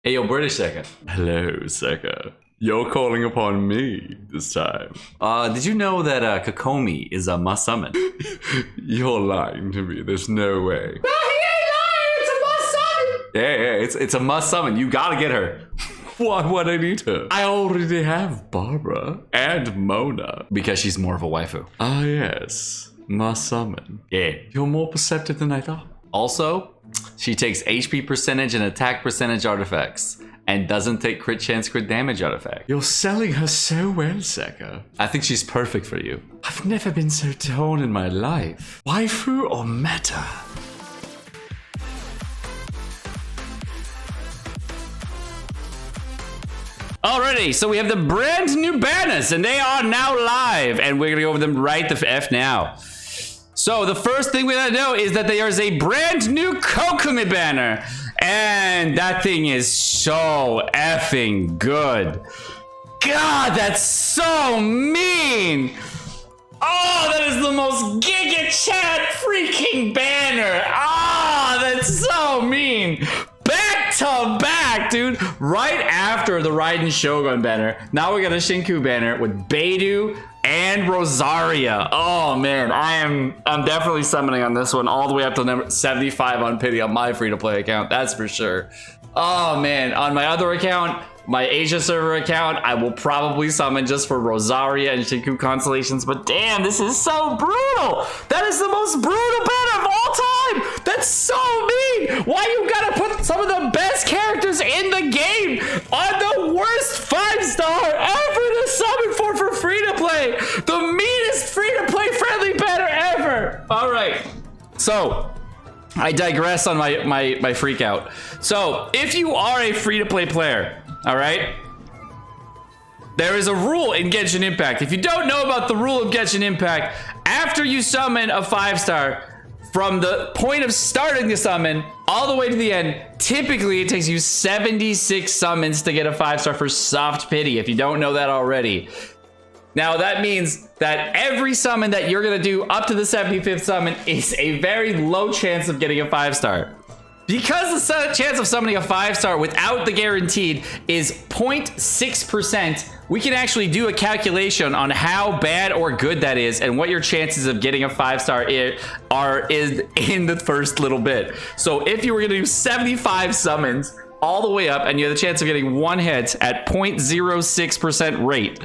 Hey, yo, British Seka. Hello, Seka. You're calling upon me this time. Did you know that Kokomi is a must summon? You're lying to me. There's no way. No, he ain't lying. It's a must summon. Yeah, it's a must summon. You gotta get her. Why would I need her? I already have Barbara and Mona. Because she's more of a waifu. Ah, yes. Must summon. Yeah, you're more perceptive than I thought. Also, she takes HP percentage and attack percentage artifacts. And doesn't take crit chance, crit damage artifact. You're selling her so well, Seka. I think she's perfect for you. I've never been so torn in my life. Waifu or meta? Alrighty, so we have the brand new banners, and they are now live, and we're gonna go over them right the F now. So the first thing we gotta know is that there is a brand new Kokomi banner, and that thing is so effing good. God, that's so mean. Oh, that is the most Giga Chat freaking banner. Ah, that's so mean. Back to back, dude. Right after the Raiden Shogun banner, now we got a Shinku banner with Beidou and Rosaria. Oh man, I'm definitely summoning on this one all the way up to number 75 on pity on my free-to-play account. That's for sure. Oh man, on my other account, my Asia server account, I will probably summon just for Rosaria and Shinku Constellations, but damn, this is so brutal. That is the most brutal banner of all time. That's so mean. Why you gotta put some of the best characters in the game on the worst 5-star ever to summon for free to play? The meanest free to play friendly banner ever. All right, so I digress on my freak out. So if you are a free to play player, all right, there is a rule in Genshin Impact. If you don't know about the rule of Genshin Impact, after you summon a 5-star, from the point of starting the summon all the way to the end, typically it takes you 76 summons to get a 5-star for soft pity, if you don't know that already. Now that means that every summon that you're gonna do up to the 75th summon is a very low chance of getting a 5-star. Because the chance of summoning a 5-star without the guaranteed is 0.6%, we can actually do a calculation on how bad or good that is and what your chances of getting a 5-star is in the first little bit. So if you were gonna do 75 summons all the way up and you have the chance of getting one hit at 0.06% rate,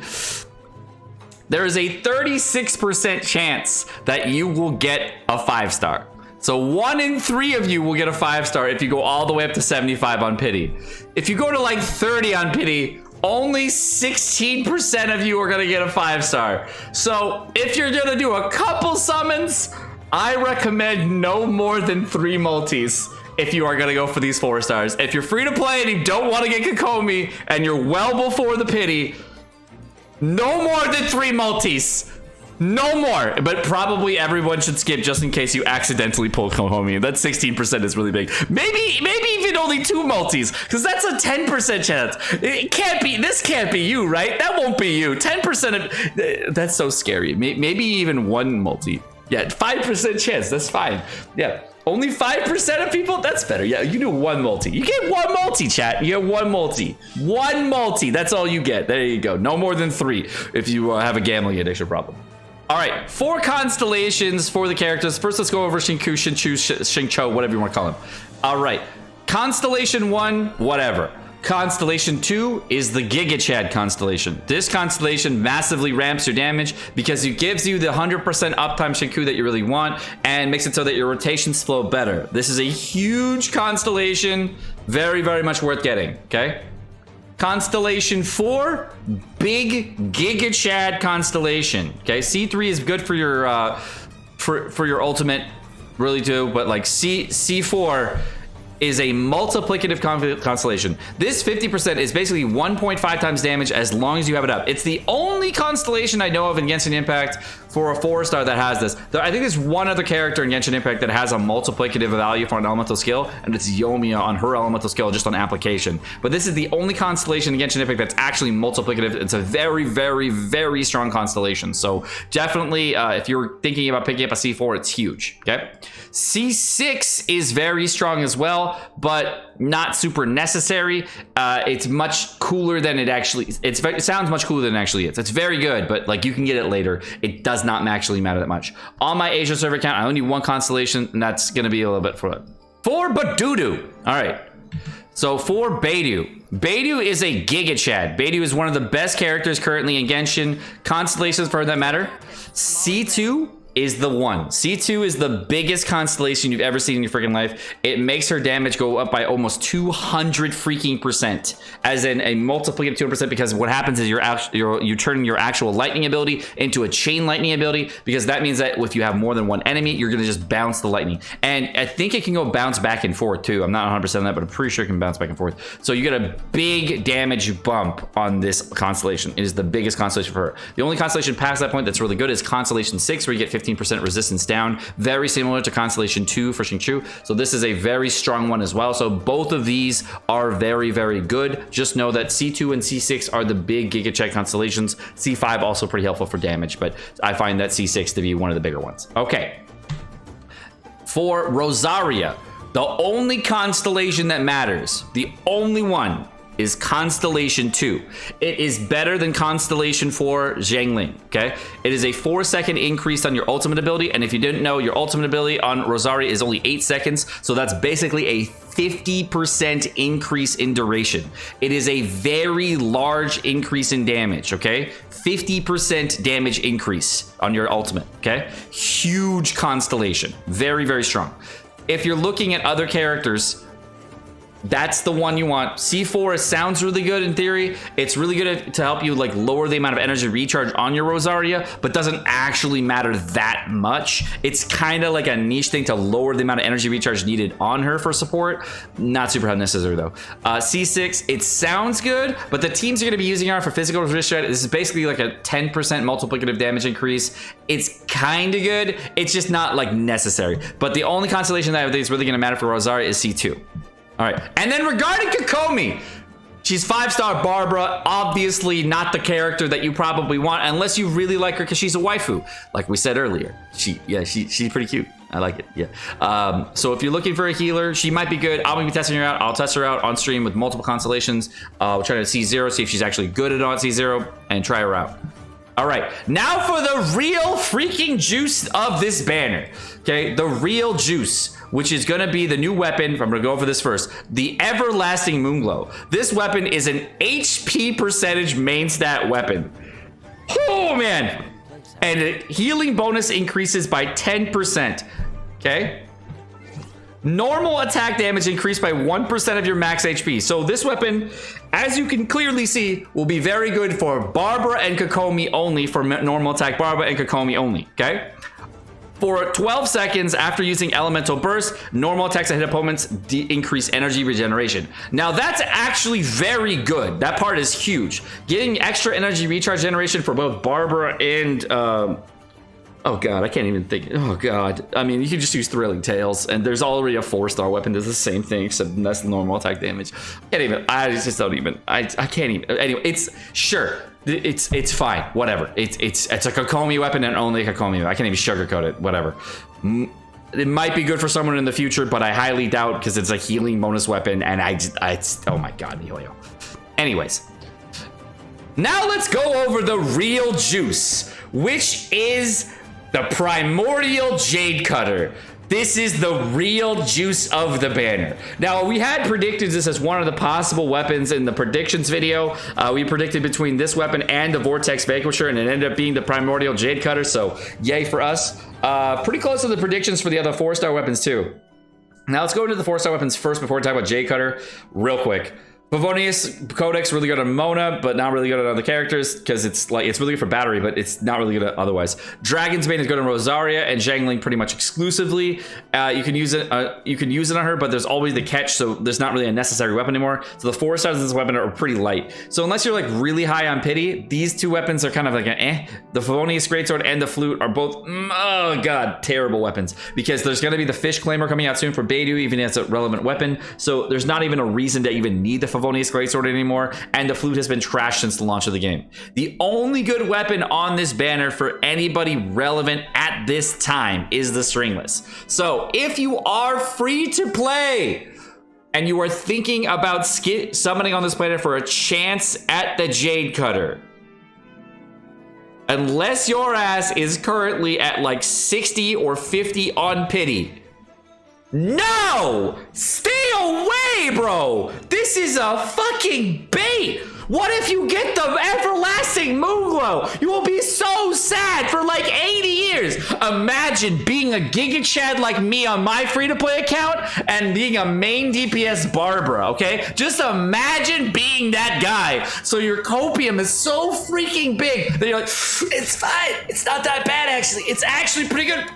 there is a 36% chance that you will get a 5-star. So 1 in 3 of you will get a 5-star if you go all the way up to 75 on pity. If you go to like 30 on pity, only 16% of you are gonna get a 5-star. So if you're gonna do a couple summons, I recommend no more than 3 multis if you are gonna go for these 4-stars. If you're free to play and you don't want to get Kokomi and you're well before the pity, no more than 3 multis. No more, but probably everyone should skip just in case you accidentally pull Kokomi. That 16% is really big. Maybe even only 2 multis, because that's a 10% chance. It can't be, this can't be you, right? That won't be you. 10% of, that's so scary. Maybe even 1 multi. Yeah, 5% chance, that's fine. Yeah, only 5% of people, that's better. Yeah, you do 1 multi. You get 1 multi, chat. You get 1 multi. 1 multi, that's all you get. There you go. No more than 3 if you have a gambling addiction problem. All right, 4 constellations for the characters. First, let's go over Shinku, Shinchu, Xingqiu, whatever you want to call them. All right, Constellation 1, whatever. Constellation 2 is the Giga Chad constellation. This constellation massively ramps your damage because it gives you the 100% uptime Shinku that you really want and makes it so that your rotations flow better. This is a huge constellation, very, very much worth getting, okay? Constellation 4, big Giga Chad constellation. Okay, C3 is good for your ultimate, really do, but like C4 is a multiplicative constellation. This 50% is basically 1.5 times damage as long as you have it up. It's the only constellation I know of in Genshin Impact for a 4-star that has this. I think there's one other character in Genshin Impact that has a multiplicative value for an elemental skill, and it's Yoimiya on her elemental skill just on application. But this is the only constellation in Genshin Impact that's actually multiplicative. It's a very, very, very strong constellation. So definitely, if you're thinking about picking up a C4, it's huge, okay? C6 is very strong as well. well, but not super necessary. It's much cooler than it actually. It sounds much cooler than it actually is. It's very good, but like you can get it later. It does not actually matter that much. On my Asia server account, I only need one constellation, and that's gonna be a little bit for it. For Badudu. All right. So for Beidou. Beidou is a Giga Chad. Beidou is one of the best characters currently in Genshin. Constellations, for that matter. C2 is the one. C2 is the biggest constellation you've ever seen in your freaking life. It makes her damage go up by almost 200 freaking %, as in a multiplicative 200%, because what happens is you turn your actual lightning ability into a chain lightning ability, because that means that if you have more than one enemy, you're gonna just bounce the lightning. And I think it can go bounce back and forth too. I'm not 100% on that, but I'm pretty sure it can bounce back and forth. So you get a big damage bump on this constellation. It is the biggest constellation for her. The only constellation past that point that's really good is Constellation 6, where you get 15% resistance down, very similar to Constellation 2 for Xingqiu. So this is a very strong one as well. So both of these are very, very good. Just know that C2 and C6 are the big Giga Chad constellations. C5 also pretty helpful for damage, but I find that C6 to be one of the bigger ones. Okay. For Rosaria, the only constellation that matters, the only one, is Constellation 2. It is better than Constellation 4 Zhangling, okay? It is a 4-second increase on your ultimate ability, and if you didn't know, your ultimate ability on Rosaria is only 8 seconds, so that's basically a 50% increase in duration. It is a very large increase in damage, okay? 50% damage increase on your ultimate, okay? Huge constellation. Very, very strong. If you're looking at other characters, that's the one you want. C4 sounds really good in theory. It's really good to help you like lower the amount of energy recharge on your Rosaria, but doesn't actually matter that much. It's kind of like a niche thing to lower the amount of energy recharge needed on her for support. Not super necessary though. C6, it sounds good, but the teams are going to be using her for physical resistance. This is basically like a 10% multiplicative damage increase. It's kind of good. It's just not like necessary. But the only constellation that I think is really going to matter for Rosaria is C2. All right, and then regarding Kokomi, she's 5-star Barbara, obviously not the character that you probably want, unless you really like her because she's a waifu, like we said earlier. She's pretty cute. I like it, yeah. So if you're looking for a healer, she might be good. I'm gonna be testing her out. I'll test her out on stream with multiple constellations. We'll try to C0, see if she's actually good at C0, and try her out. All right, now for the real freaking juice of this banner, okay? The real juice, which is gonna be the new weapon. I'm gonna go over this first. The Everlasting Moonglow. This weapon is an HP percentage main stat weapon. Oh man. And healing bonus increases by 10%, okay? Normal attack damage increased by 1% of your max HP. So this weapon, as you can clearly see, will be very good for Barbara and Kokomi only, for normal attack Barbara and Kokomi only, okay? For 12 seconds after using Elemental Burst, normal attacks that hit opponents increase energy regeneration. Now that's actually very good. That part is huge. Getting extra energy recharge generation for both Barbara and oh god, I can't even think. Oh god. I mean, you can just use Thrilling Tales, and there's already a 4-star weapon. Does the same thing, except that's normal attack damage. I just don't even. I can't even. Anyway, it's sure. It's fine. Whatever. It's a Kokomi weapon and only a Kokomi. I can't even sugarcoat it. Whatever. It might be good for someone in the future, but I highly doubt, because it's a healing bonus weapon, and oh my god, Yo. Anyways. Now let's go over the real juice, which is the Primordial Jade Cutter. This is the real juice of the banner. Now, we had predicted this as one of the possible weapons in the predictions video. We predicted between this weapon and the Vortex Vanquisher, and it ended up being the Primordial Jade Cutter, so yay for us. Pretty close to the predictions for the other 4-star weapons too. Now let's go into the 4-star weapons first before we talk about Jade Cutter real quick. Favonius Codex really good on Mona, but not really good on other characters, because it's really good for battery, but it's not really good at otherwise. Dragon's Bane is good on Rosaria and Zhangling pretty much exclusively. You can use it on her, but there's always the catch, so there's not really a necessary weapon anymore. So the 4 stars of this weapon are pretty light. So unless you're like really high on pity, these two weapons are kind of like an eh. The Favonius Greatsword and the Flute are both oh god, terrible weapons, because there's going to be the Fish Claimer coming out soon for Beidou, even as a relevant weapon. So there's not even a reason to even need the Favonius Greatsword anymore, and the Flute has been trashed since the launch of the game. The only good weapon on this banner for anybody relevant at this time is the Stringless. So if you are free to play, and you are thinking about summoning on this planet for a chance at the Jade Cutter, unless your ass is currently at like 60 or 50 on pity, no! Stay away, bro! This is a fucking bait! What if you get the everlasting Moonglow? You will be so sad for like 80 years. Imagine being a Giga Chad like me on my free-to-play account and being a main DPS Barbara, okay? Just imagine being that guy. So your copium is so freaking big that you're like, it's fine. It's not that bad, actually. It's actually pretty good.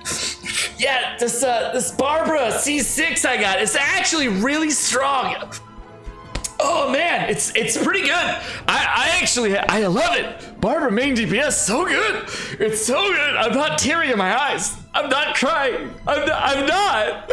Yeah, this Barbara C6 I got, it's actually really strong. Oh man, it's pretty good. I love it. Barbara main DPS, so good. It's so good. I'm not teary in my eyes. I'm not crying. I'm not.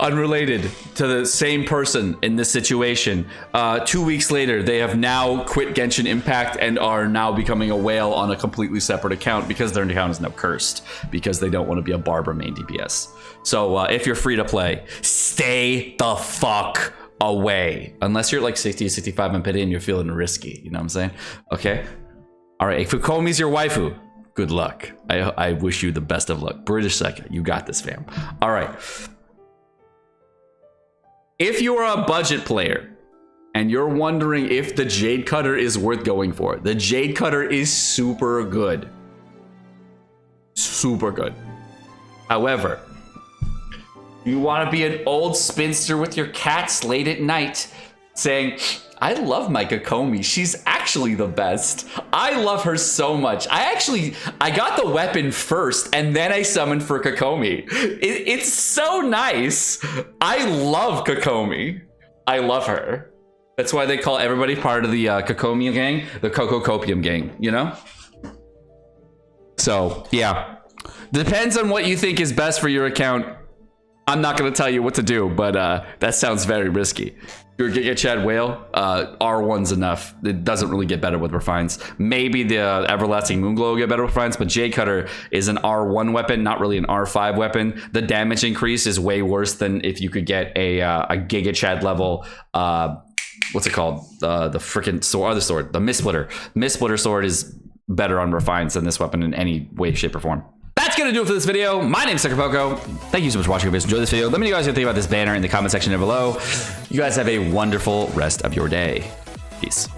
Unrelated to the same person in this situation. 2 weeks later, they have now quit Genshin Impact and are now becoming a whale on a completely separate account because their account is now cursed because they don't want to be a Barbara main DPS. So if you're free to play, stay the fuck away, unless you're like 60 65 on pity and you're feeling risky, you know what I'm saying? Okay, all right, if Kokomi's your waifu, good luck. I wish you the best of luck. British Second, you got this, fam. All right, if you are a budget player and you're wondering if the Jade Cutter is worth going for, the Jade Cutter is super good, however, you want to be an old spinster with your cats late at night saying, I love my Kokomi. She's actually the best. I love her so much. I got the weapon first and then I summoned for Kokomi. It's so nice. I love Kokomi. I love her. That's why they call everybody part of the Kokomi gang, the Coco Copium gang, you know? So, yeah. Depends on what you think is best for your account. I'm not going to tell you what to do, but that sounds very risky. You're Giga Chad Whale, R1's enough. It doesn't really get better with refines. Maybe the Everlasting Moonglow will get better with refines, but Jade Cutter is an R1 weapon, not really an R5 weapon. The damage increase is way worse than if you could get a Giga Chad level, what's it called? The freaking sword, other sword, the Mist Splitter. Mist Splitter sword is better on refines than this weapon in any way, shape, or form. That's gonna do it for this video. My name's Sekapoko. Thank you so much for watching. If you guys enjoyed this video, let me know what you guys think about this banner in the comment section down below. You guys have a wonderful rest of your day. Peace.